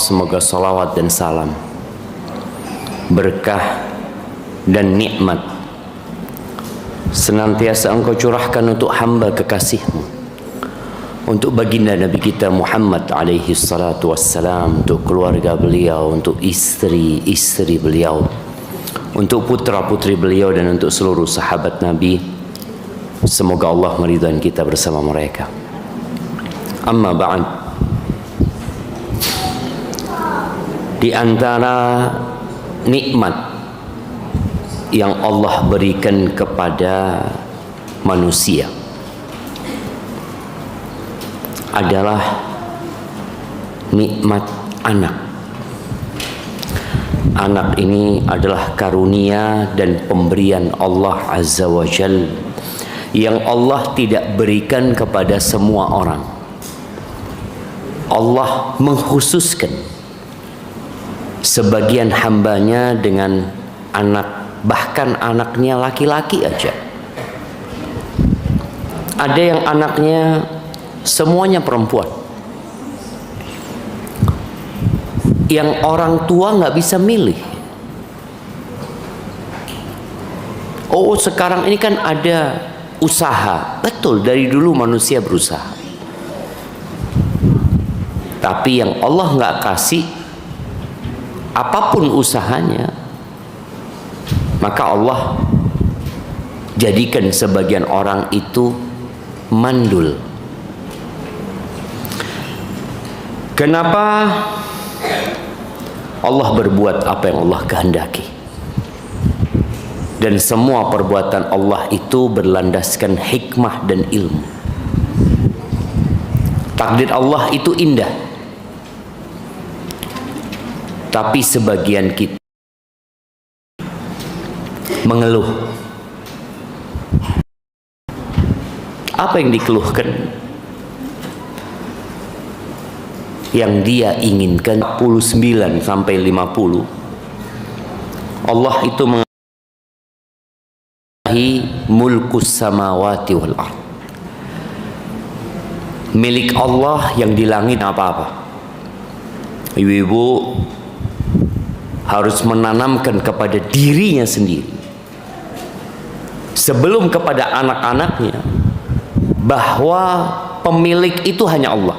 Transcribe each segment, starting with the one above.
semoga salawat dan salam, berkah dan nikmat senantiasa Engkau curahkan untuk hamba kekasih-Mu, untuk baginda Nabi kita Muhammad alaihi salatu wassalam, untuk keluarga beliau, untuk istri-istri beliau, untuk putra-putri beliau, dan untuk seluruh sahabat Nabi. Semoga Allah meridhai kita bersama mereka. Amma ba'd. Di antara nikmat yang Allah berikan kepada manusia adalah nikmat anak. Anak ini adalah karunia dan pemberian Allah Azza wa Jalla yang Allah tidak berikan kepada semua orang. Allah mengkhususkan sebagian hambanya dengan anak, bahkan anaknya laki-laki aja. Ada yang anaknya semuanya perempuan, yang orang tua nggak bisa milih. Oh, sekarang ini kan ada usaha. Betul, dari dulu manusia berusaha, tapi yang Allah nggak kasih apapun usahanya, maka Allah jadikan sebagian orang itu mandul. Kenapa? Allah berbuat apa yang Allah kehendaki, dan semua perbuatan Allah itu berlandaskan hikmah dan ilmu. Takdir Allah itu indah, tapi sebagian kita mengeluh. Apa yang dikeluhkan? Yang dia inginkan 49 sampai 50. Allah itu mengahi mulkus samawati wal ard. Milik Allah yang di langit apa-apa. Ibu-ibu harus menanamkan kepada dirinya sendiri, sebelum kepada anak-anaknya, bahwa pemilik itu hanya Allah.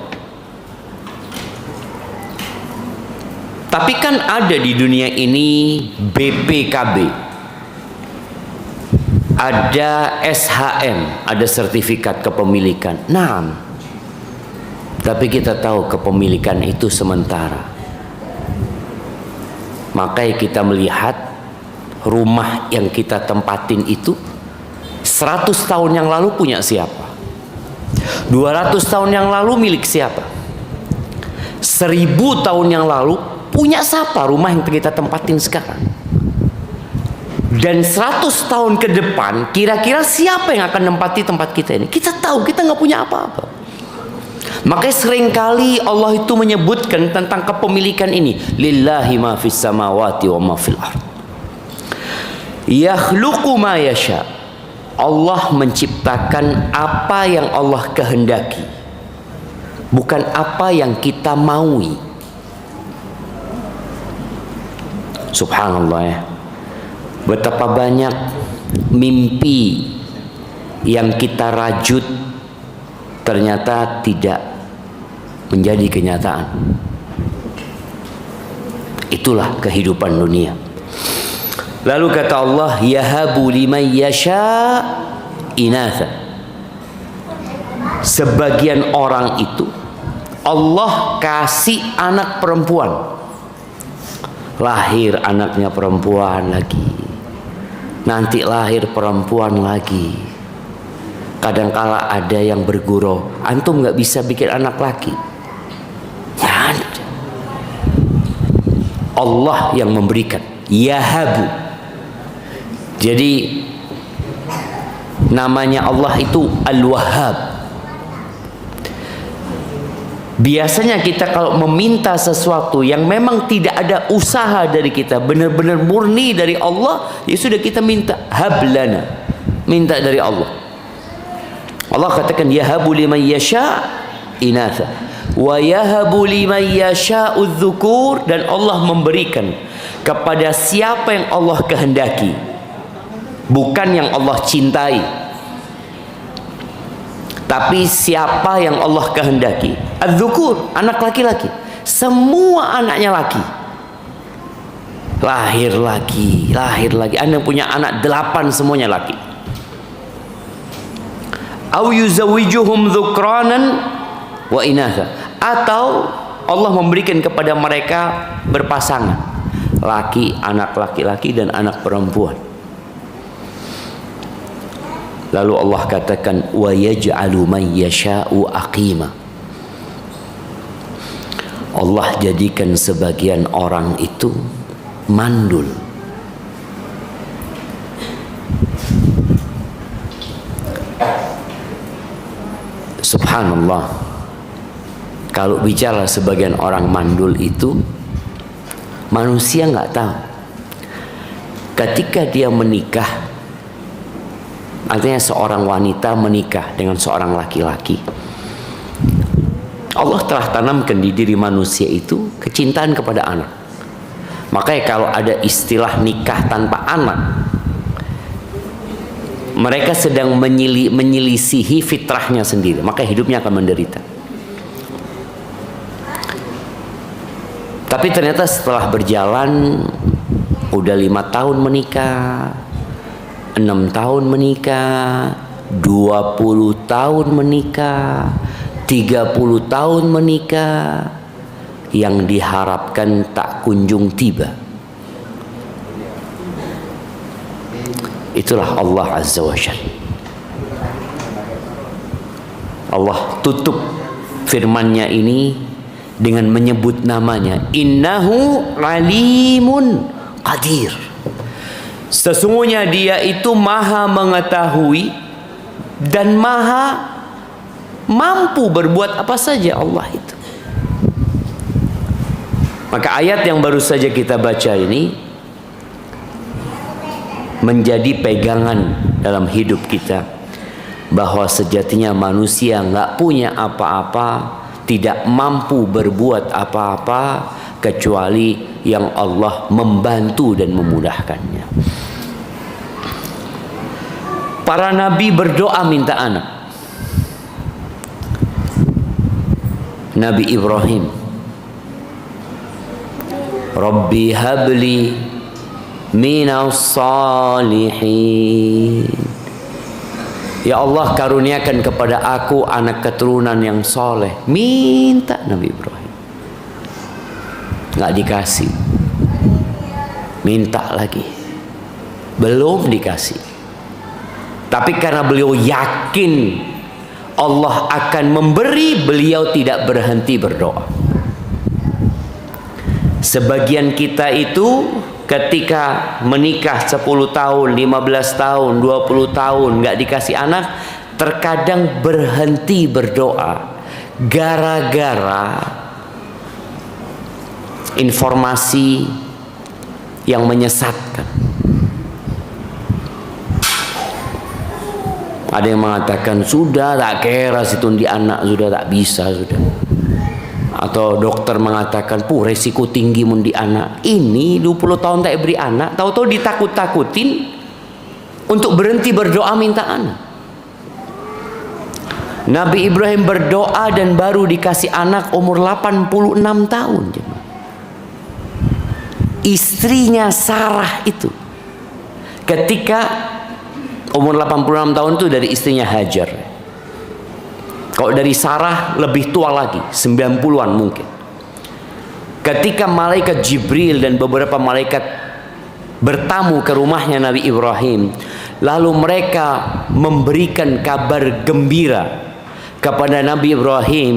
Tapi kan ada di dunia ini BPKB, ada SHM, ada sertifikat kepemilikan. Nah, tapi kita tahu kepemilikan itu sementara. Makanya kita melihat rumah yang kita tempatin itu 100 tahun yang lalu punya siapa, 200 tahun yang lalu milik siapa, 1000 tahun yang lalu punya siapa rumah yang kita tempatin sekarang, dan 100 tahun ke depan kira-kira siapa yang akan nempati tempat kita ini. Kita tahu kita nggak punya apa-apa. Makanya seringkali Allah itu menyebutkan tentang kepemilikan ini, lillahi ma fis samawati wa ma fil ard, yakhluqu ma yasha. Allah menciptakan apa yang Allah kehendaki, bukan apa yang kita maui. Subhanallah ya, betapa banyak mimpi yang kita rajut ternyata tidak menjadi kenyataan. Itulah kehidupan dunia. Lalu kata Allah, yahabu liman yasha inatha. Sebagian orang itu Allah kasih anak perempuan, lahir anaknya perempuan lagi, nanti lahir perempuan lagi. Kadangkala ada yang bergurau, antum nggak bisa bikin anak laki. Ya, Allah yang memberikan, yahabu. Jadi namanya Allah itu Al-Wahhab. Biasanya kita kalau meminta sesuatu yang memang tidak ada usaha dari kita, benar-benar murni dari Allah, ya sudah kita minta, hablana, minta dari Allah. Allah katakan yahabu liman yasha inatha wa yahabu liman yasha'u dzukur, dan Allah memberikan kepada siapa yang Allah kehendaki, bukan yang Allah cintai, tapi siapa yang Allah kehendaki. Az-dzukur, anak laki-laki, semua anaknya laki. Lahir lagi. Anda punya anak 8 semuanya laki. Au yuzawwijuhum dzukranan wa inatha, atau Allah memberikan kepada mereka berpasangan, laki, anak laki-laki dan anak perempuan. Lalu Allah katakan wa yaj'alu man yasha'u aqima. Allah jadikan sebagian orang itu mandul. Subhanallah. Kalau bicara sebagian orang mandul itu, manusia nggak tahu. Ketika dia menikah, artinya seorang wanita menikah dengan seorang laki-laki, Allah telah tanamkan di diri manusia itu kecintaan kepada anak. Makanya kalau ada istilah nikah tanpa anak, mereka sedang menyelisihi fitrahnya sendiri, maka hidupnya akan menderita. Tapi ternyata setelah berjalan, udah 5 tahun menikah, 6 tahun menikah, 20 tahun menikah, 30 tahun menikah, yang diharapkan tak kunjung tiba. Itulah Allah Azza wa Jalla. Allah tutup firman-Nya ini dengan menyebut namanya, Innahu alimun qadir. Sesungguhnya Dia itu maha mengetahui dan maha mampu berbuat apa saja Allah itu. Maka ayat yang baru saja kita baca ini menjadi pegangan dalam hidup kita, bahwa sejatinya manusia nggak punya apa-apa, tidak mampu berbuat apa-apa kecuali yang Allah membantu dan memudahkannya. Para nabi berdoa minta anak. Nabi Ibrahim, Rabbi habli minas salihin. Ya Allah, karuniakan kepada aku anak keturunan yang soleh. Minta Nabi Ibrahim, nggak dikasih. Minta lagi, belum dikasih. Tapi karena beliau yakin Allah akan memberi, beliau tidak berhenti berdoa. Sebagian kita itu ketika menikah 10 tahun, 15 tahun, 20 tahun nggak dikasih anak, terkadang berhenti berdoa gara-gara informasi yang menyesatkan. Ada yang mengatakan sudah tak kira situ di anak, sudah tak bisa sudah. Atau dokter mengatakan resiko tinggi mun di anak. Ini 20 tahun tak beri anak, tahu-tahu ditakut-takutin untuk berhenti berdoa minta anak. Nabi Ibrahim berdoa dan baru dikasih anak umur 86 tahun. Istrinya Sarah itu ketika umur 86 tahun itu dari istrinya Hajar. Kalau dari Sarah lebih tua lagi, 90-an mungkin. Ketika malaikat Jibril dan beberapa malaikat bertamu ke rumahnya Nabi Ibrahim, lalu mereka memberikan kabar gembira kepada Nabi Ibrahim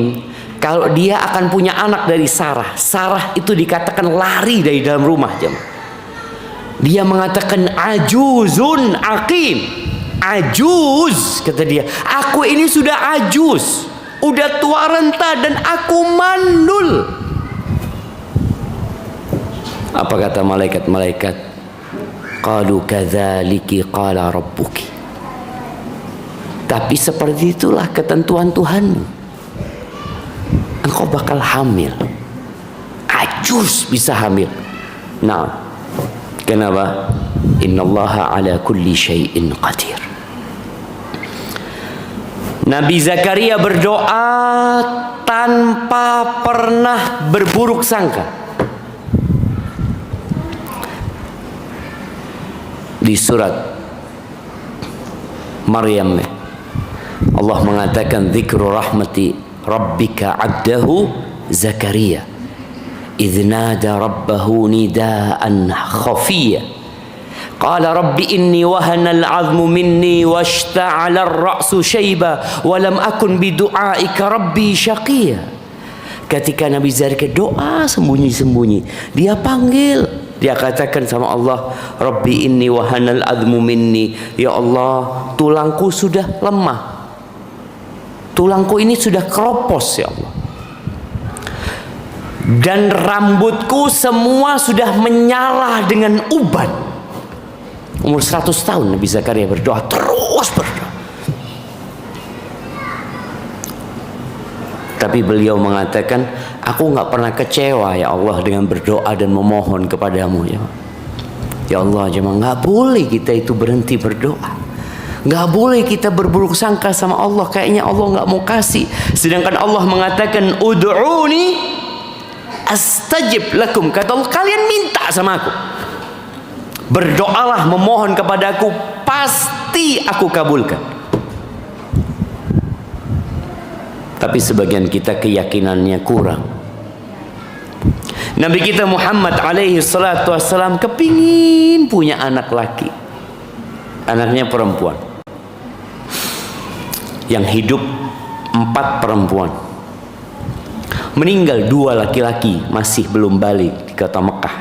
kalau dia akan punya anak dari Sarah. Sarah itu dikatakan lari dari dalam rumah. Dia mengatakan ajuzun aqim. Ajuz, kata dia, aku ini sudah ajuz, udah tua renta dan aku mandul. Apa kata malaikat-malaikat? Qalu kadzaliki qala rabbuki. Tapi seperti itulah ketentuan Tuhanmu. engkau bakal hamil. Ajus bisa hamil. Nah, kenapa? Innallaha ala kulli syai'in qadir. Nabi Zakaria berdoa tanpa pernah berburuk sangka. Di surat Maryam Allah mengatakan dzikru rahmati rabbika 'abdahu Zakaria idz nada rabbahu nidaan khafiyya qala rabbi inni wahana al-'azmu minni washta'ala ar-ra'su shayba wa lam akun bidu'aika rabbi syaqiyya. Ketika Nabi Zakaria doa sembunyi-sembunyi, dia panggil, dia katakan sama Allah, Rabbi inni wahanal admu minni, ya Allah, tulangku sudah lemah, tulangku ini sudah keropos ya Allah, dan rambutku semua sudah menyala dengan uban. Umur 100 tahun Nabi Zakaria berdoa, terus berdoa. Tapi beliau mengatakan, aku nggak pernah kecewa ya Allah dengan berdoa dan memohon kepadamu ya. Ya Allah, jemaah, nggak boleh kita itu berhenti berdoa. Nggak boleh kita berburuk sangka sama Allah, kayaknya Allah nggak mau kasih. Sedangkan Allah mengatakan, ud'uni astajib lakum. Kata Allah, kalian minta sama aku. Berdoalah, memohon kepadaku, pasti aku kabulkan. Tapi sebagian kita keyakinannya kurang. Nabi kita Muhammad alaihi salatu wassalam kepingin punya anak laki, anaknya perempuan, yang hidup 4 perempuan, meninggal 2 laki-laki masih belum balik di kota Mekah.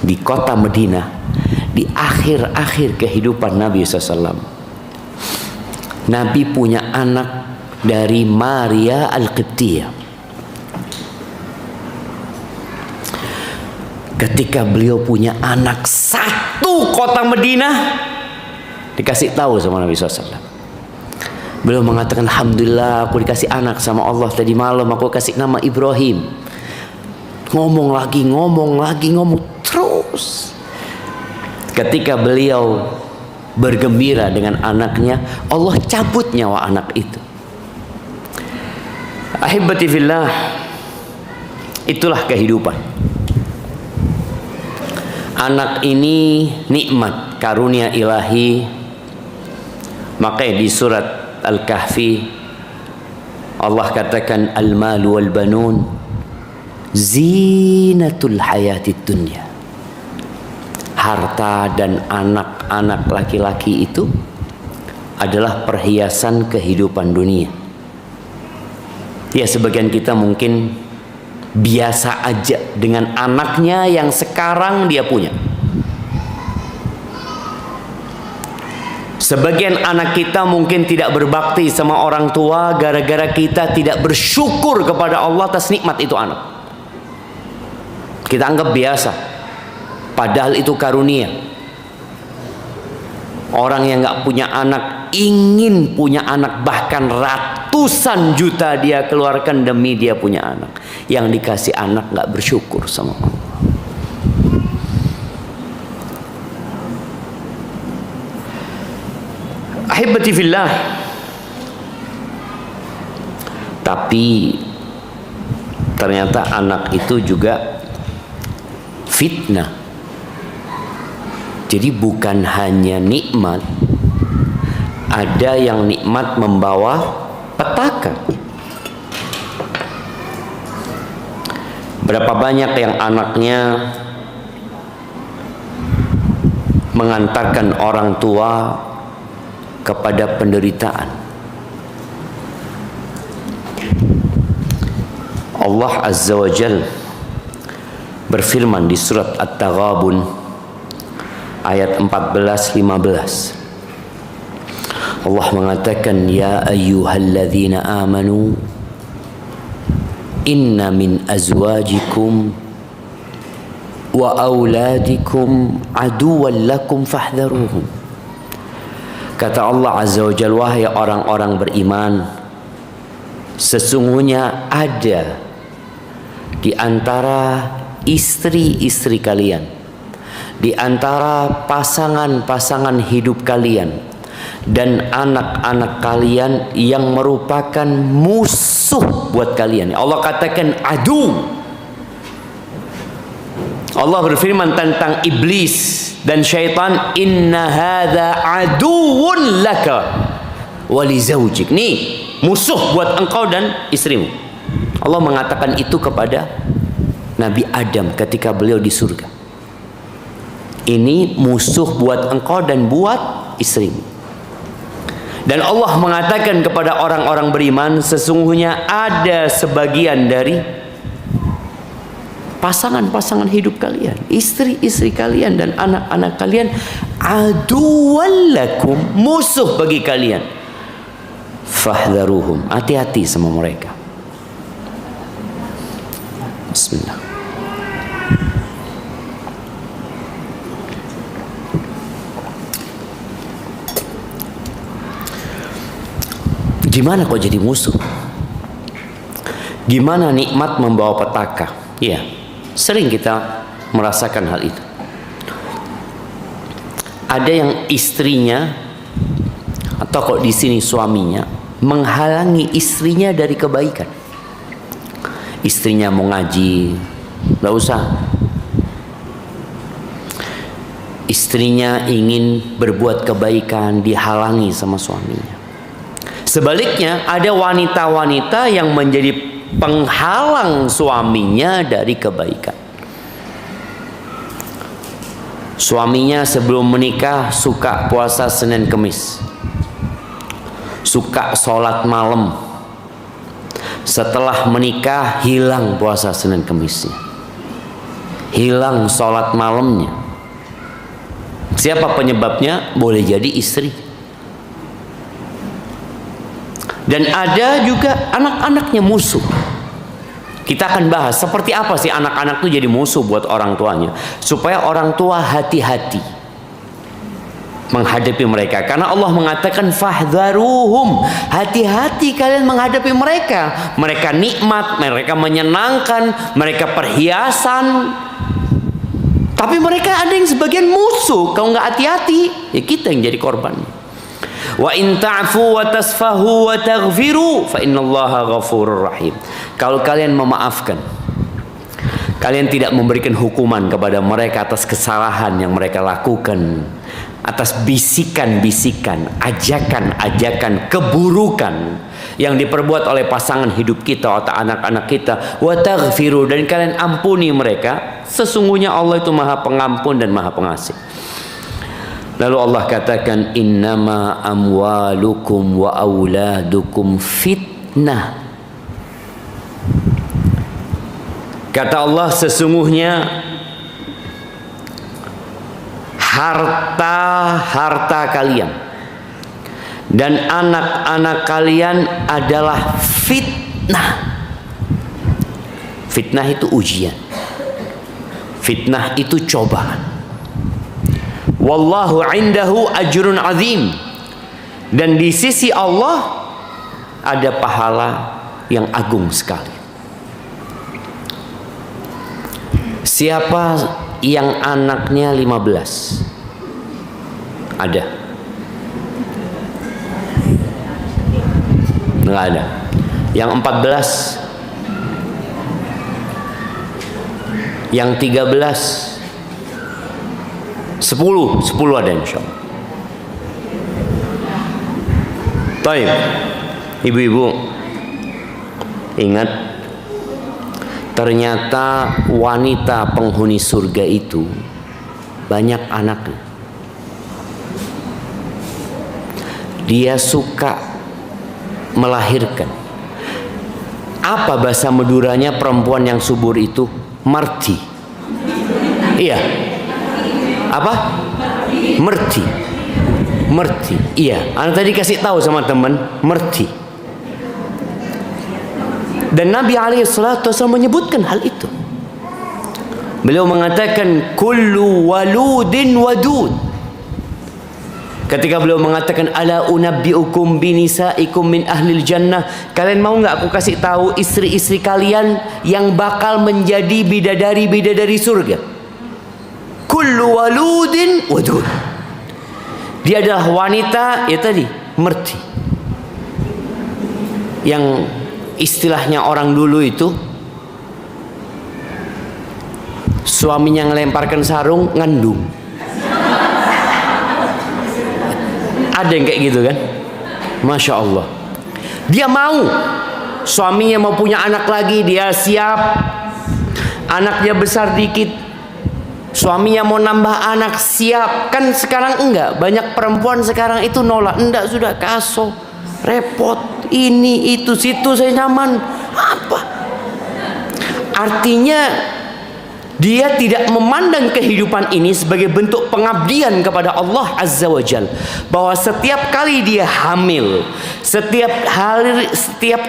Di kota Madinah, di akhir-akhir kehidupan Nabi SAW, Nabi punya anak dari Maria Al-Qibtiyah. Ketika beliau punya anak satu kota Madinah, dikasih tahu sama Nabi SAW. Beliau mengatakan, alhamdulillah aku dikasih anak sama Allah. Tadi malam aku kasih nama Ibrahim. Ngomong lagi, ngomong terus. Ketika beliau bergembira dengan anaknya, Allah cabut nyawa anak itu. Ahibati fillah, itulah kehidupan. Anak ini nikmat, karunia ilahi. Makanya di surat Al-Kahfi Allah katakan, al-malu wal banun zinatul hayatid dunya. Harta dan anak-anak laki-laki itu adalah perhiasan kehidupan dunia. Ya, sebagian kita mungkin biasa aja dengan anaknya yang sekarang dia punya. Sebagian anak kita mungkin tidak berbakti sama orang tua gara-gara kita tidak bersyukur kepada Allah atas nikmat itu anak. Kita anggap biasa, padahal itu karunia. Orang yang nggak punya anak ingin punya anak, bahkan ratusan juta dia keluarkan demi dia punya anak. Yang dikasih anak nggak bersyukur sama Allah. Ahibati fillah. Tapi ternyata anak itu juga fitnah. Jadi bukan hanya nikmat, ada yang nikmat membawa petaka. Berapa banyak yang anaknya mengantarkan orang tua kepada penderitaan. Allah Azza wa Jal berfirman di surat At-Taghabun ayat 14-15. Allah mengatakan, ya ayyuhalladzina amanu inna min azwajikum wa auladikum aduwwan lakum fahdharuhum. Kata Allah Azza wa Jalla, wahai orang-orang beriman, sesungguhnya ada di antara istri-istri kalian, di antara pasangan-pasangan hidup kalian dan anak-anak kalian yang merupakan musuh buat kalian. Allah katakan adu. Allah berfirman tentang iblis dan syaitan, inna hadza aduwwun laka wa li zaujik. Nih, musuh buat engkau dan istrimu. Allah mengatakan itu kepada Nabi Adam ketika beliau di surga. Ini musuh buat engkau dan buat istrimu. Dan Allah mengatakan kepada orang-orang beriman, sesungguhnya ada sebagian dari pasangan-pasangan hidup kalian, istri-istri kalian dan anak-anak kalian, aduwwan lakum, musuh bagi kalian. Fahdharuhum, hati-hati sama mereka. Bismillah. Gimana kok jadi musuh? Gimana nikmat membawa petaka? Iya, sering kita merasakan hal itu. Ada yang istrinya atau kok di sini suaminya menghalangi istrinya dari kebaikan. Istrinya mau ngaji, nggak usah. Istrinya ingin berbuat kebaikan, dihalangi sama suaminya. Sebaliknya, ada wanita-wanita yang menjadi penghalang suaminya dari kebaikan. Suaminya sebelum menikah suka puasa Senin Kemis, suka sholat malam. Setelah menikah hilang puasa Senin Kemisnya, hilang sholat malamnya. Siapa penyebabnya? Boleh jadi istri. Dan ada juga anak-anaknya musuh. Kita akan bahas seperti apa sih anak-anak itu jadi musuh buat orang tuanya, supaya orang tua hati-hati menghadapi mereka. Karena Allah mengatakan fahdharuhum, hati-hati kalian menghadapi mereka. Mereka nikmat, mereka menyenangkan, mereka perhiasan, tapi mereka ada yang sebagian musuh. Kalau nggak hati-hati, ya kita yang jadi korban. Wa in ta'fu wa tasfahu wa taghfiru fa innallaha ghafurur rahim. Kalau kalian memaafkan, kalian tidak memberikan hukuman kepada mereka atas kesalahan yang mereka lakukan, atas bisikan-bisikan, ajakan-ajakan keburukan yang diperbuat oleh pasangan hidup kita atau anak-anak kita, wa taghfiru, dan kalian ampuni mereka, sesungguhnya Allah itu Maha Pengampun dan Maha Pengasih. Lalu Allah katakan, innama amwalukum wa auladukum fitnah. Kata Allah, sesungguhnya harta kalian dan anak-anak kalian adalah fitnah. Fitnah itu ujian. Fitnah itu cobaan. Wallahu indahu ajrun azim, dan di sisi Allah ada pahala yang agung sekali. Siapa yang anaknya 15? Ada? Enggak ada. Yang 14? Yang 13? 10 ada insyaallah. Baik, ibu-ibu, ingat, ternyata wanita penghuni surga itu banyak anaknya. Dia suka melahirkan. Apa bahasa Maduranya perempuan yang subur itu? Merti. Iya. Apa? Merti. Merti. Iya, anak tadi kasih tahu sama teman, merti. Dan Nabi SAW menyebutkan hal itu. Beliau mengatakan kullu waludin wadud. Ketika beliau mengatakan ala unabbiukum binisaikum min ahlil jannah, kalian mau nggak aku kasih tahu istri-istri kalian yang bakal menjadi bidadari-bidadari surga? Kullu waludin wadud. Dia adalah wanita, ya tadi, merti. Yang istilahnya orang dulu itu, suaminya ngelemparkan sarung, ngandung. Ada yang kayak gitu kan? Masya Allah. Dia mau, suaminya mau punya anak lagi, dia siap. Anaknya besar dikit, suaminya mau nambah anak, siap. Kan sekarang enggak, banyak perempuan sekarang itu nolak. Enggak, sudah kaso, repot, ini itu situ saya nyaman. Apa? Artinya dia tidak memandang kehidupan ini sebagai bentuk pengabdian kepada Allah Azza wa Jal. Bahwa setiap kali dia hamil, setiap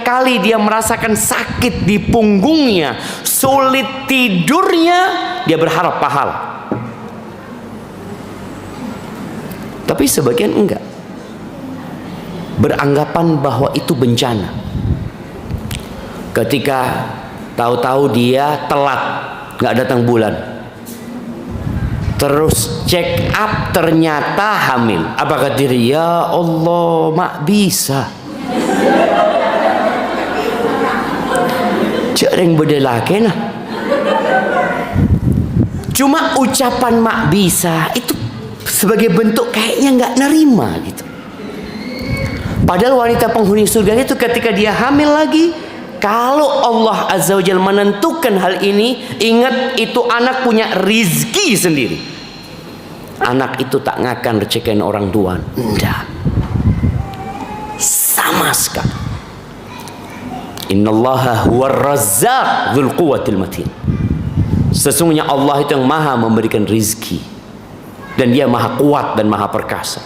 kali dia merasakan sakit di punggungnya, sulit tidurnya, dia berharap pahala. Tapi sebagian enggak, beranggapan bahwa itu bencana. Ketika tahu-tahu dia telat, nggak datang bulan, terus check up ternyata hamil. Apa kata dia? Ya Allah, mak bisa. Jarang berdelake nah. Cuma ucapan mak bisa itu sebagai bentuk kayaknya nggak nerima gitu. Padahal wanita penghuni surga itu ketika dia hamil lagi, kalau Allah Azza wa Jalla menentukan hal ini, ingat itu anak punya rizki sendiri. Anak itu tak ngakan recekin orang tua. Enggak. Sama sekali. Innallaha huwar razzaq dzul quwwatil matin. Sesungguhnya Allah itu yang maha memberikan rizki. Dan dia maha kuat dan maha perkasa.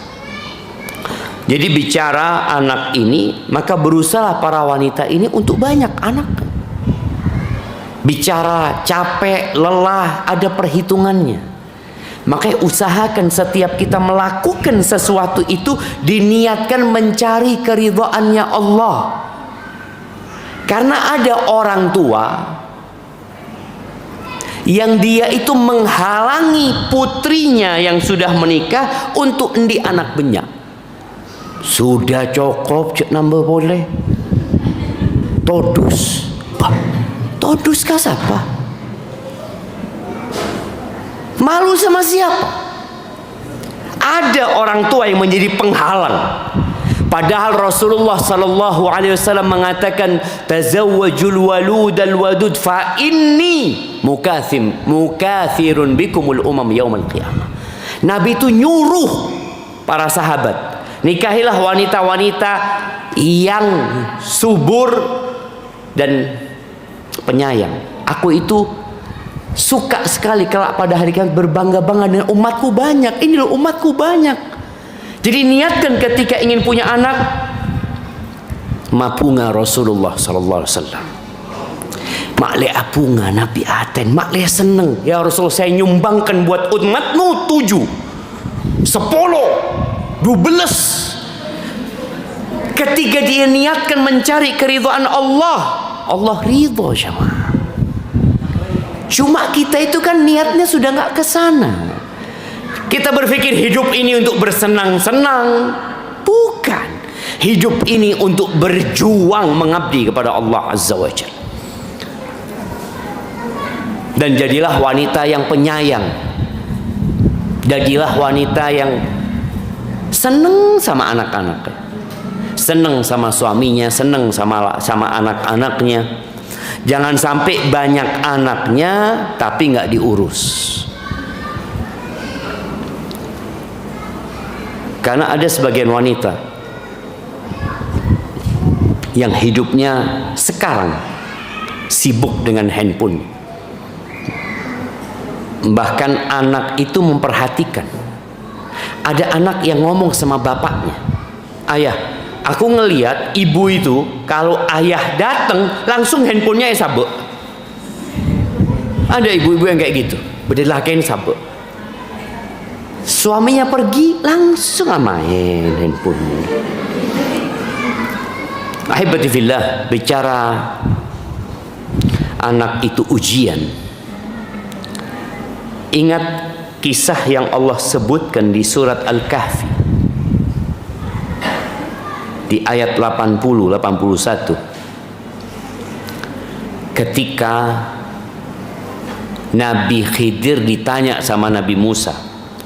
Jadi bicara anak ini, maka berusaha para wanita ini untuk banyak anak. Bicara capek, lelah, ada perhitungannya. Makanya usahakan setiap kita melakukan sesuatu itu diniatkan mencari keridhaannya Allah. Karena ada orang tua yang dia itu menghalangi putrinya yang sudah menikah untuk endi anak benyak. Sudah cukup, cek nambah boleh. Todus. Todus kah siapa? Malu sama siapa? Ada orang tua yang menjadi penghalang. Padahal Rasulullah sallallahu alaihi wasallam mengatakan tazawwajul waludal wadud fa inni mukathirun bikumul umam yaumal qiyamah. Nabi itu nyuruh para sahabat, nikahilah wanita-wanita yang subur dan penyayang. Aku itu suka sekali kalau pada hari kiamat berbangga-bangga dengan umatku banyak. Ini loh umatku banyak. Jadi niatkan ketika ingin punya anak, mapunga Rasulullah sallallahu alaihi wasallam. Makle apunga Nabi Aten, makle seneng. Ya Rasulullah, saya nyumbangkan buat umatmu 7, 10, 12. Ketika dia niatkan mencari keridhaan Allah, Allah ridho jemaah. Cuma kita itu kan niatnya sudah nggak ke sana. Kita berpikir hidup ini untuk bersenang-senang. Bukan. Hidup ini untuk berjuang mengabdi kepada Allah Azza wa Jalla. Dan jadilah wanita yang penyayang. Jadilah wanita yang senang sama anak-anaknya, senang sama suaminya, senang sama anak-anaknya. Jangan sampai banyak anaknya tapi nggak diurus. Karena ada sebagian wanita yang hidupnya sekarang sibuk dengan handphone. Bahkan anak itu memperhatikan. Ada anak yang ngomong sama bapaknya, ayah, aku ngelihat ibu itu kalau ayah datang langsung handphonenya sabuk. Ada ibu-ibu yang kayak gitu, berdelakin sabuk. Suaminya pergi, langsung main handphone. Ahibati fillah, bicara anak itu ujian. Ingat kisah yang Allah sebutkan di surat Al-Kahfi di ayat 80-81, ketika Nabi Khidir ditanya sama Nabi Musa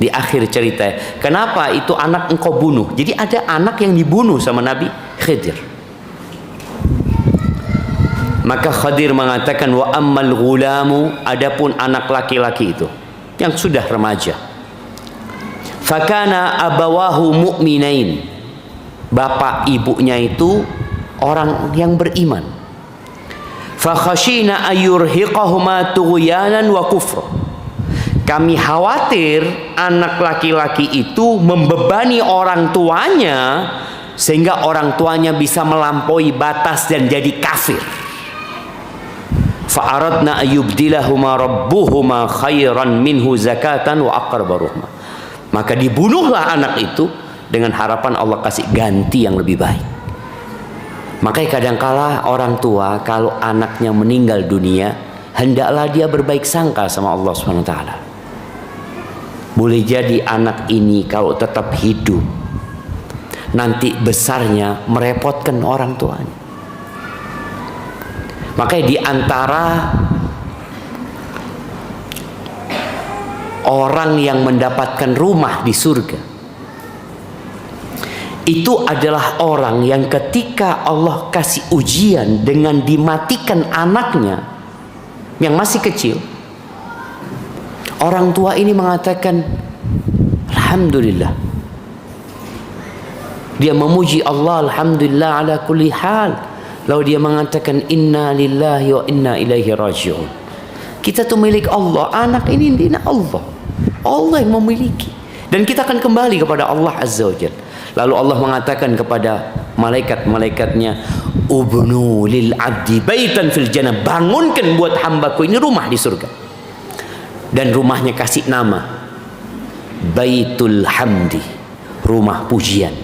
di akhir cerita, kenapa itu anak engkau bunuh? Jadi ada anak yang dibunuh sama Nabi Khidir. Maka Khadir mengatakan, wa ammal ghulamu, adapun anak laki-laki itu yang sudah remaja, fakana abawahu mu'minain, bapak ibunya itu orang yang beriman. Fakhashina ayurhiqahuma tughyanan wa kufra, kami khawatir anak laki-laki itu membebani orang tuanya sehingga orang tuanya bisa melampaui batas dan jadi kafir. Fa'aradna ayyubdilahuma rabbuhuma khairan minhu zakatan wa aqraba ruhma, maka dibunuhlah anak itu dengan harapan Allah kasih ganti yang lebih baik. Makanya kadangkala orang tua kalau anaknya meninggal dunia, hendaklah dia berbaik sangka sama Allah SWT. Boleh jadi anak ini kalau tetap hidup, nanti besarnya merepotkan orang tuanya. Makanya di antara orang yang mendapatkan rumah di surga, itu adalah orang yang ketika Allah kasih ujian dengan dimatikan anaknya yang masih kecil, orang tua ini mengatakan alhamdulillah, dia memuji Allah, alhamdulillah ala kulli hal. Lalu dia mengatakan inna lillahi wa inna ilaihi raji'un. Kita tuh milik Allah, anak ini milik Allah. Allah yang memiliki. Dan kita akan kembali kepada Allah Azza wa Jalla. Lalu Allah mengatakan kepada malaikat-malaikatnya, ubnu lil abdi baitan fil jannah, bangunkan buat hambaku ini rumah di surga. Dan rumahnya kasih nama Baitul Hamdi, rumah pujian.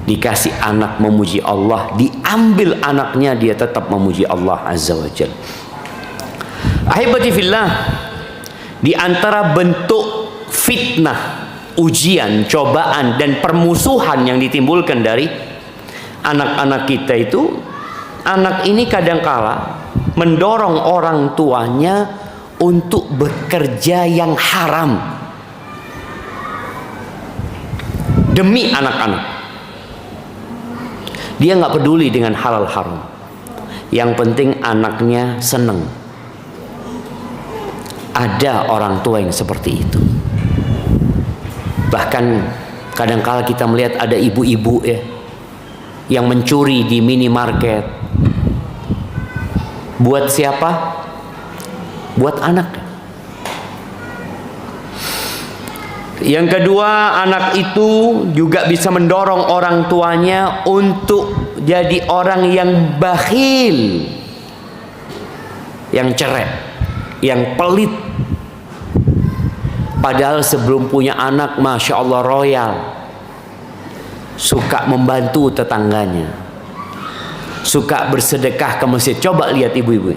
Dikasih anak memuji Allah, diambil anaknya dia tetap memuji Allah Azza wa Jalla. Ahibati fillah, di antara bentuk fitnah, ujian, cobaan dan permusuhan yang ditimbulkan dari anak-anak kita itu, anak ini kadangkala mendorong orang tuanya untuk bekerja yang haram demi anak-anak. Dia nggak peduli dengan halal haram. Yang penting anaknya seneng. Ada orang tua yang seperti itu. Bahkan kadang-kala kita melihat ada ibu-ibu ya yang mencuri di minimarket. Buat siapa? Buat anak. Yang kedua, anak itu juga bisa mendorong orang tuanya untuk jadi orang yang bakhil, yang cerek, yang pelit. Padahal sebelum punya anak, Masya Allah royal, suka membantu tetangganya, suka bersedekah ke masjid. Coba lihat ibu-ibu,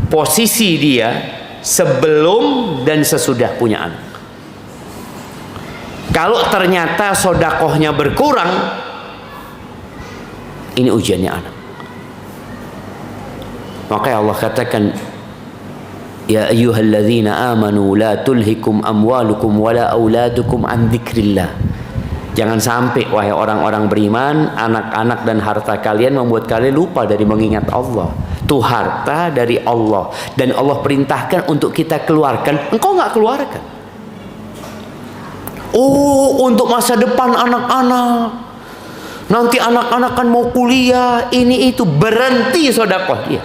posisi dia sebelum dan sesudah punya anak. Kalau ternyata sodakohnya berkurang, ini ujiannya anak. Makanya Allah katakan, ya ayyuhalladzina amanu la tulhikum amwalukum wala auladukum an dzikrillah. Jangan sampai wahai orang-orang beriman, anak-anak dan harta kalian membuat kalian lupa dari mengingat Allah. Itu harta dari Allah dan Allah perintahkan untuk kita keluarkan, engkau nggak keluarkan. Oh, untuk masa depan anak-anak. Nanti anak-anak kan mau kuliah, ini itu, berhenti sedekah dia.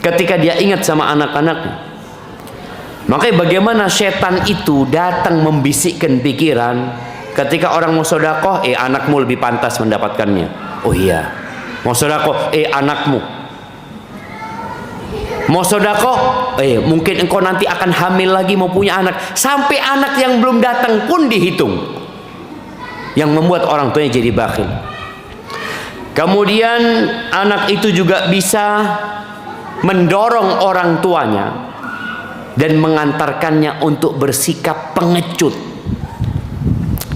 Ketika dia ingat sama anak-anaknya. Makanya bagaimana setan itu datang membisikkan pikiran ketika orang mau sedekah, anakmu lebih pantas mendapatkannya. Oh iya. Mau sedekah, anakmu. Mau sodakoh, mungkin engkau nanti akan hamil lagi, mau punya anak. Sampai anak yang belum datang pun dihitung, yang membuat orang tuanya jadi bakhil. Kemudian anak itu juga bisa mendorong orang tuanya dan mengantarkannya untuk bersikap pengecut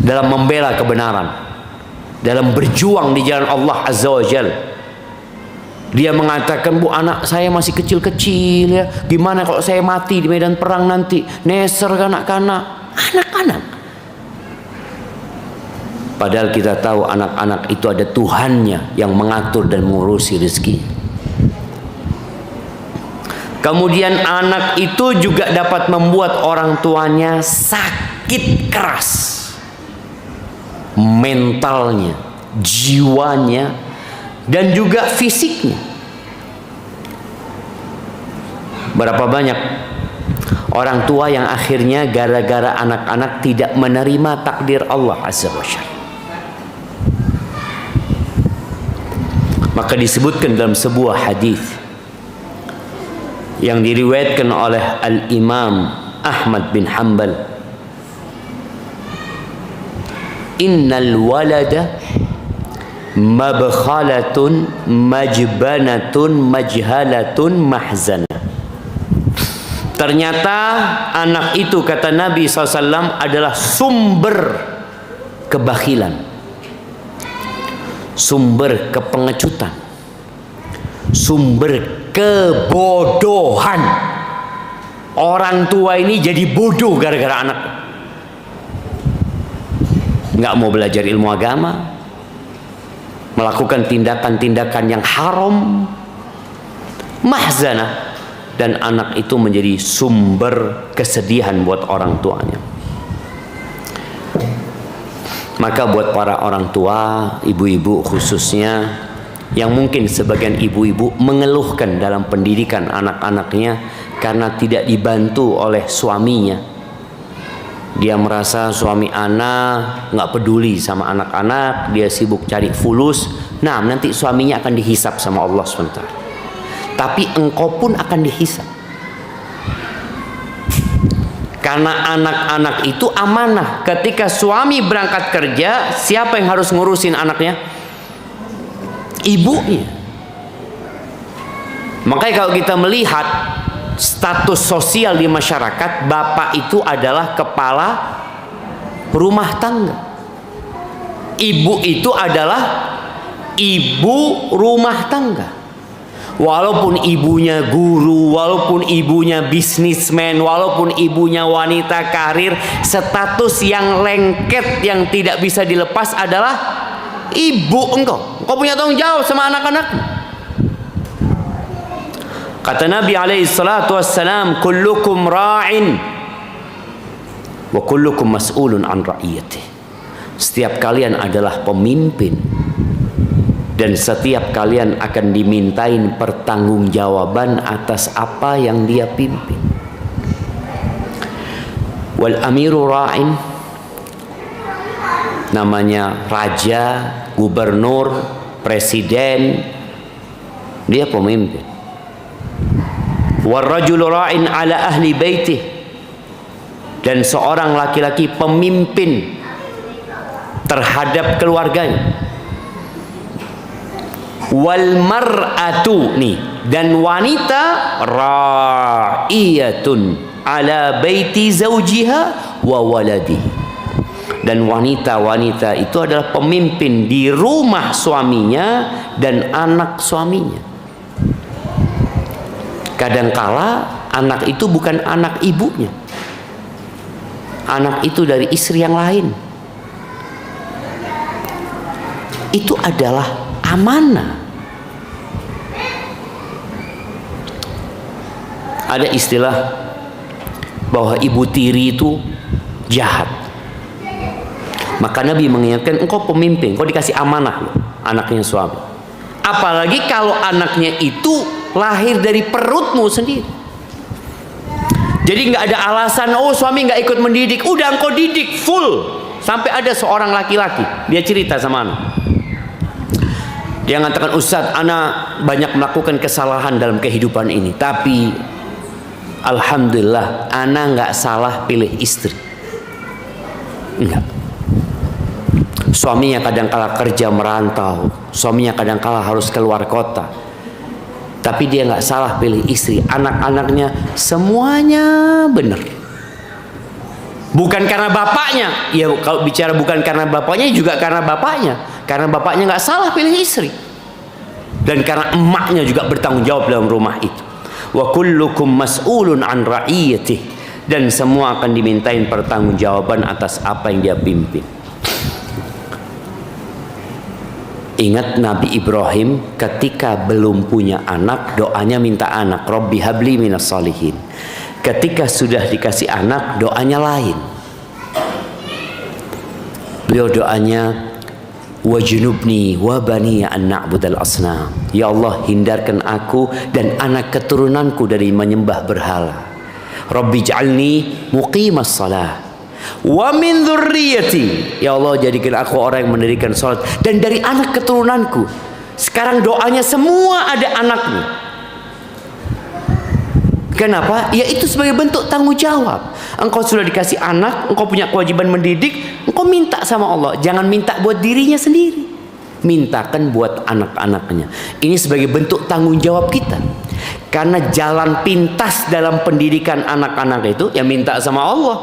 dalam membela kebenaran, dalam berjuang di jalan Allah Azza wa Jalla. Dia mengatakan, bu, anak saya masih kecil-kecil ya, gimana kalau saya mati di medan perang nanti, neser kanak-kanak. Anak-anak. Padahal kita tahu anak-anak itu ada Tuhannya yang mengatur dan mengurusi rezeki. Kemudian anak itu juga dapat membuat orang tuanya sakit keras, mentalnya, jiwanya, dan juga fisiknya. Berapa banyak orang tua yang akhirnya gara-gara anak-anak tidak menerima takdir Allah Azza wa Jalla. Maka disebutkan dalam sebuah hadis yang diriwayatkan oleh Al-Imam Ahmad bin Hanbal, innal walada mabkhalatun majbanatun majhalatun mahzana. Ternyata anak itu, kata Nabi SAW, adalah sumber kebakhilan, sumber kepengecutan, sumber kebodohan. Orang tua ini jadi bodoh gara-gara anak. Nggak mau belajar ilmu agama, melakukan tindakan-tindakan yang haram, mahzana, dan anak itu menjadi sumber kesedihan buat orang tuanya. Maka buat para orang tua, ibu-ibu khususnya, yang mungkin sebagian ibu-ibu mengeluhkan dalam pendidikan anak-anaknya karena tidak dibantu oleh suaminya. Dia merasa suami anak nggak peduli sama anak-anak, dia sibuk cari fulus. Nah, nanti suaminya akan dihisap sama Allah SWT. Tapi engkau pun akan dihisap. Karena anak-anak itu amanah. Ketika suami berangkat kerja, siapa yang harus ngurusin anaknya? Ibunya. Makanya kalau kita melihat status sosial di masyarakat, bapak itu adalah kepala rumah tangga. Ibu itu adalah ibu rumah tangga. Walaupun ibunya guru, walaupun ibunya bisnismen, walaupun ibunya wanita karir, status yang lengket yang tidak bisa dilepas adalah ibu engkau. Engkau punya tanggung jawab sama anak-anak. Kata Nabi SAW, kullukum ra'in wa kullukum mas'ulun an ra'iyatih. Setiap kalian adalah pemimpin, dan setiap kalian akan dimintain pertanggungjawaban atas apa yang dia pimpin. Wal amiru ra'in, namanya raja, gubernur, presiden, dia pemimpin. Wal rajulu ra'in ala ahli baitih, dan seorang laki-laki pemimpin terhadap keluarganya. Wal mar'atu, nih, dan wanita ra'iyatun ala baiti zaujiha wa waladihi, dan wanita-wanita itu adalah pemimpin di rumah suaminya dan anak suaminya. Kadangkala anak itu bukan anak ibunya, anak itu dari istri yang lain. Itu adalah amanah. Ada istilah bahwa ibu tiri itu jahat. Maka Nabi mengingatkan, engkau pemimpin, engkau dikasih amanah anaknya suami. Apalagi kalau anaknya itu lahir dari perutmu sendiri. Jadi nggak ada alasan, oh suami nggak ikut mendidik. Udah engkau didik full. Sampai ada seorang laki-laki, dia cerita sama anak. Yang mengatakan, Ustaz, ana banyak melakukan kesalahan dalam kehidupan ini, tapi alhamdulillah ana nggak salah pilih istri. Enggak. Suaminya kadang-kala kerja merantau, suaminya kadang-kala harus keluar kota, tapi dia nggak salah pilih istri. Anak-anaknya semuanya benar. Bukan karena bapaknya. Ya kalau bicara bukan karena bapaknya, juga karena bapaknya. Karena bapaknya nggak salah pilih istri. Dan karena emaknya juga bertanggung jawab dalam rumah itu. Wa kullukum mas'ulun an ra'iyatih. Dan semua akan dimintain pertanggungjawaban atas apa yang dia pimpin. Ingat Nabi Ibrahim ketika belum punya anak, doanya minta anak. Rabbi habli minas sholihin. Ketika sudah dikasih anak, doanya lain. Beliau doanya, wajnubni wa bani an na'budal asnam. Ya Allah, hindarkan aku dan anak keturunanku dari menyembah berhala. Rabbi ij'alni muqimas salah wa min dzurriyyati. Ya Allah, jadikan aku orang yang mendirikan salat dan dari anak keturunanku. Sekarang doanya semua ada anaknya. Kenapa? Ya itu sebagai bentuk tanggung jawab. Engkau sudah dikasih anak, engkau punya kewajiban mendidik, engkau minta sama Allah. Jangan minta buat dirinya sendiri, mintakan buat anak-anaknya. Ini sebagai bentuk tanggung jawab kita. Karena jalan pintas dalam pendidikan anak-anak itu ya minta sama Allah.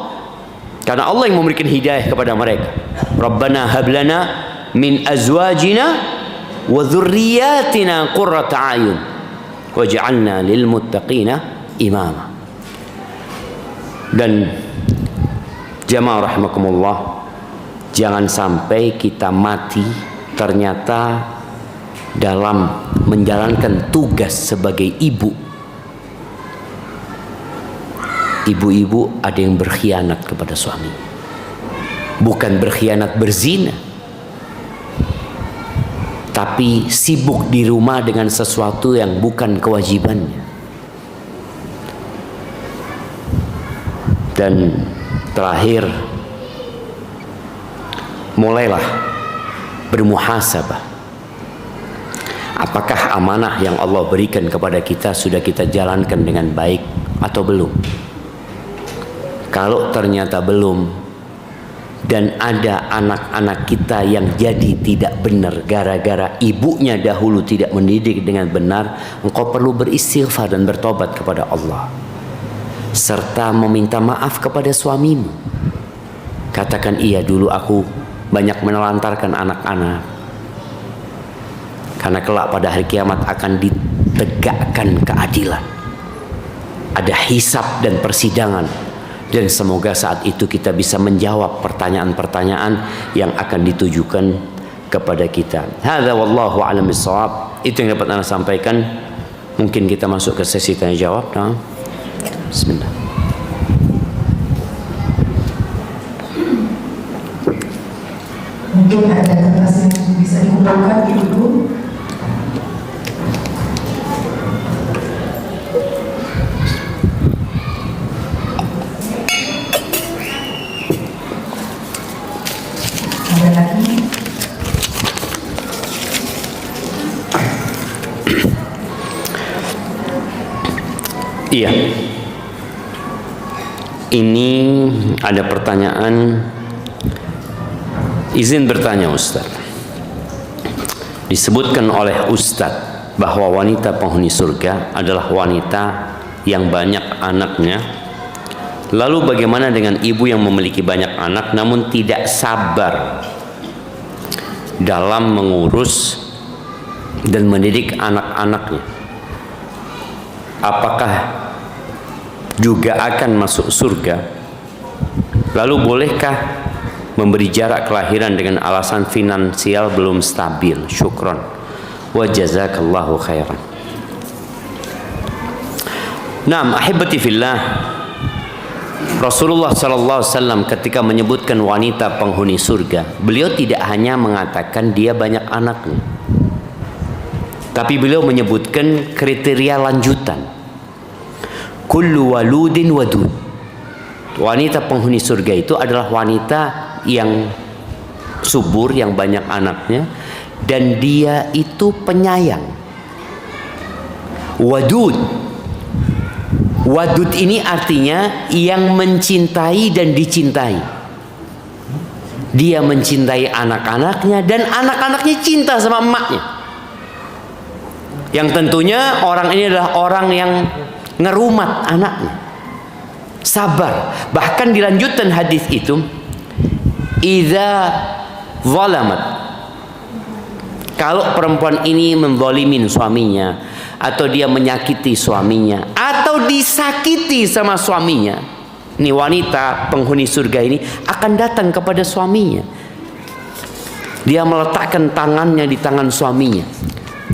Karena Allah yang memberikan hidayah kepada mereka. Rabbana hablana min azwajina wa dzurriyyatina qurrata a'yun waj'alna lil muttaqina imama. Dan jamaah rahimakumullah, jangan sampai kita mati ternyata dalam menjalankan tugas sebagai ibu. Ibu-ibu ada yang berkhianat kepada suami. Bukan berkhianat berzina, tapi sibuk di rumah dengan sesuatu yang bukan kewajibannya. Dan terakhir, mulailah bermuhasabah. Apakah amanah yang Allah berikan kepada kita sudah kita jalankan dengan baik atau belum? Kalau ternyata belum, dan ada anak-anak kita yang jadi tidak benar gara-gara ibunya dahulu tidak mendidik dengan benar, engkau perlu beristighfar dan bertobat kepada Allah, serta meminta maaf kepada suamimu. Katakan, iya dulu aku banyak menelantarkan anak-anak, karena kelak pada hari kiamat akan ditegakkan keadilan, ada hisab dan persidangan. Dan semoga saat itu kita bisa menjawab pertanyaan-pertanyaan yang akan ditujukan kepada kita. Hadza wallahu a'lam bissawab. Itu yang dapat Anda sampaikan. Mungkin kita masuk ke sesi tanya jawab. Nah. Bismillah. Mungkin ada kertas yang bisa dikumpulkan Ibu. Ada lagi? Iya. Ini ada pertanyaan. Izin bertanya Ustaz. Disebutkan oleh Ustaz bahwa wanita penghuni surga adalah wanita yang banyak anaknya. Lalu bagaimana dengan ibu yang memiliki banyak anak namun tidak sabar dalam mengurus dan mendidik anak-anaknya? Apakah juga akan masuk surga? Lalu bolehkah memberi jarak kelahiran dengan alasan finansial belum stabil? Syukron wa jazakallahu khairan. Naam, ahibati fillah, Rasulullah SAW ketika menyebutkan wanita penghuni surga, beliau tidak hanya mengatakan dia banyak anaknya, tapi beliau menyebutkan kriteria lanjutan. Kullu waludin wadud. Wanita penghuni surga itu adalah wanita yang subur, yang banyak anaknya, dan dia itu penyayang. Wadud. Wadud ini artinya yang mencintai dan dicintai. Dia mencintai anak-anaknya dan anak-anaknya cinta sama emaknya. Yang tentunya orang ini adalah orang yang ngerumat anaknya. Sabar. Bahkan dilanjutkan hadis itu, idza zalamat, kalau perempuan ini menzalimin suaminya, atau dia menyakiti suaminya, atau disakiti sama suaminya, ini wanita penghuni surga ini akan datang kepada suaminya. Dia meletakkan tangannya di tangan suaminya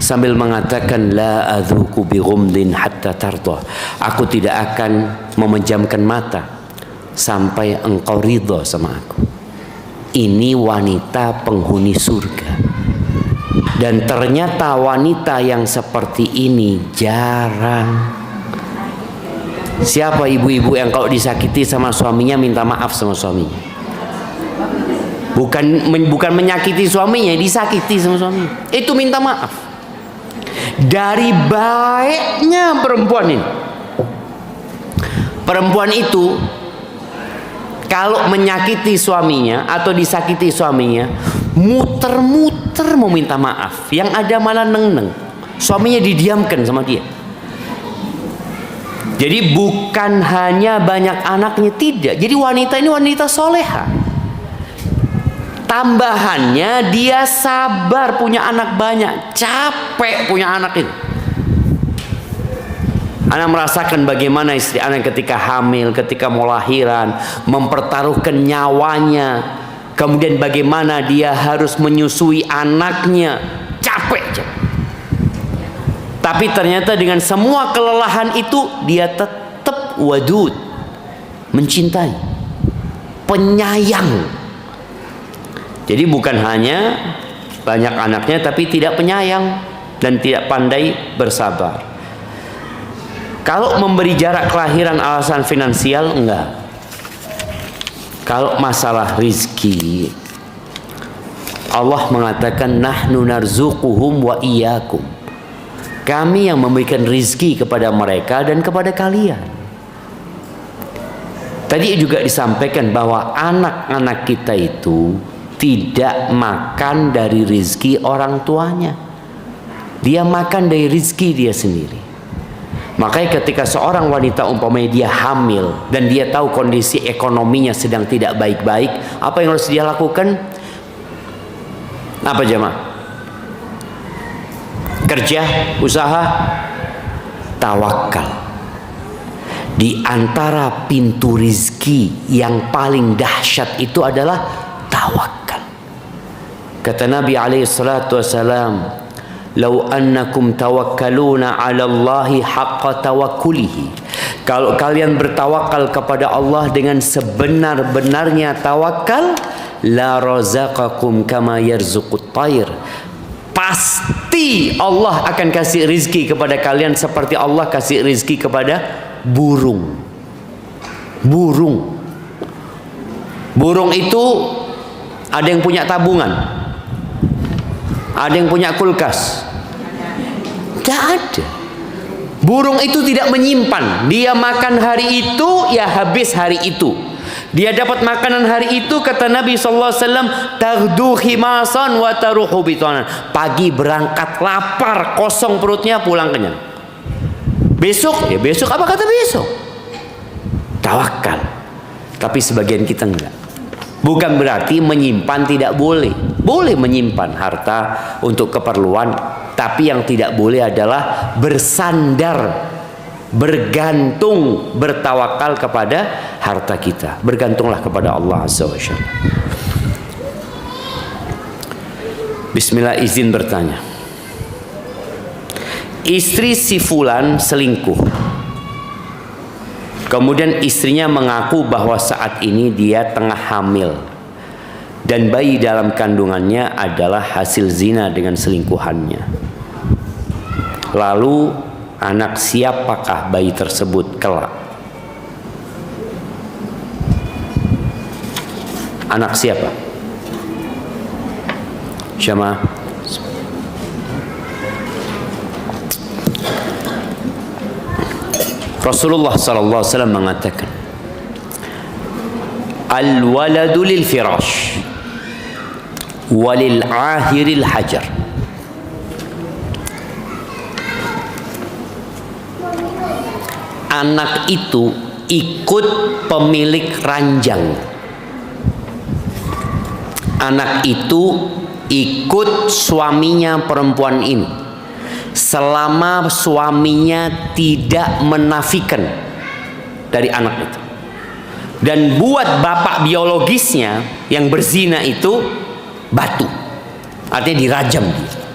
sambil mengatakan, la adzuku bi ghumdin hatta tardah, aku tidak akan memejamkan mata sampai engkau ridha sama aku. Ini wanita penghuni surga. Dan ternyata wanita yang seperti ini jarang. Siapa ibu-ibu yang kalau disakiti sama suaminya minta maaf sama suaminya? Bukan menyakiti suaminya, disakiti sama suaminya. Itu minta maaf. Dari baiknya perempuan ini. Perempuan itu kalau menyakiti suaminya atau disakiti suaminya, muter-muter mau minta maaf. Yang ada malah neng-neng. Suaminya didiamkan sama dia. Jadi bukan hanya banyak anaknya, tidak. Jadi wanita ini wanita soleha. Tambahannya dia sabar punya anak banyak. Capek punya anak ini. Anak merasakan bagaimana istri anak ketika hamil, ketika mau lahiran, mempertaruhkan nyawanya. Kemudian bagaimana dia harus menyusui anaknya. Capek. Tapi ternyata dengan semua kelelahan itu, dia tetap wadud. Mencintai. Penyayang. Jadi bukan hanya banyak anaknya, tapi tidak penyayang. Dan tidak pandai bersabar. Kalau memberi jarak kelahiran alasan finansial, enggak. Kalau masalah rizki, Allah mengatakan nahnu narzuquhum wa iyyakum. Kami yang memberikan rizki kepada mereka dan kepada kalian. Tadi juga disampaikan bahwa anak-anak kita itu tidak makan dari rizki orang tuanya. Dia makan dari rizki dia sendiri. Makanya ketika seorang wanita umpamanya dia hamil dan dia tahu kondisi ekonominya sedang tidak baik-baik, apa yang harus dia lakukan? Apa jemaah? Kerja, usaha, tawakal. Di antara pintu rizki yang paling dahsyat itu adalah tawakal. Kata Nabi SAW, "Lau annakum tawakkaluna 'ala Allahi haqqa tawakkulihi." Kalau kalian bertawakal kepada Allah dengan sebenar-benarnya tawakal, la razaqakum kama yarzuqut tayr. Pasti Allah akan kasih rizki kepada kalian seperti Allah kasih rizki kepada burung. Burung itu ada yang punya tabungan, ada yang punya kulkas. Tidak ada. Burung itu tidak menyimpan. Dia makan hari itu, ya habis hari itu. Dia dapat makanan hari itu, kata Nabi SAW, taghdu khimasan wa taruhu bitanan. Pagi berangkat lapar, kosong perutnya, pulang kenyang. Besok, ya besok, apa kata besok? Tawakal. Tapi sebagian kita enggak. Bukan berarti menyimpan tidak boleh. Boleh menyimpan harta untuk keperluan, tapi yang tidak boleh adalah bersandar, bergantung, bertawakal kepada harta kita. Bergantunglah kepada Allah Azza wa Jalla. Bismillah, izin bertanya. Istri si fulan selingkuh. Kemudian istrinya mengaku bahwa saat ini dia tengah hamil dan bayi dalam kandungannya adalah hasil zina dengan selingkuhannya. Lalu anak siapakah bayi tersebut kelak? Anak siapa? Jamaah Rasulullah sallallahu alaihi wasallam mengatakan, al-waladu lil firash walil ahiril hajar. Anak itu ikut pemilik ranjang. Anak itu ikut suaminya perempuan ini selama suaminya tidak menafikan dari anak itu. Dan buat bapak biologisnya yang berzina itu batu, artinya dirajam dia.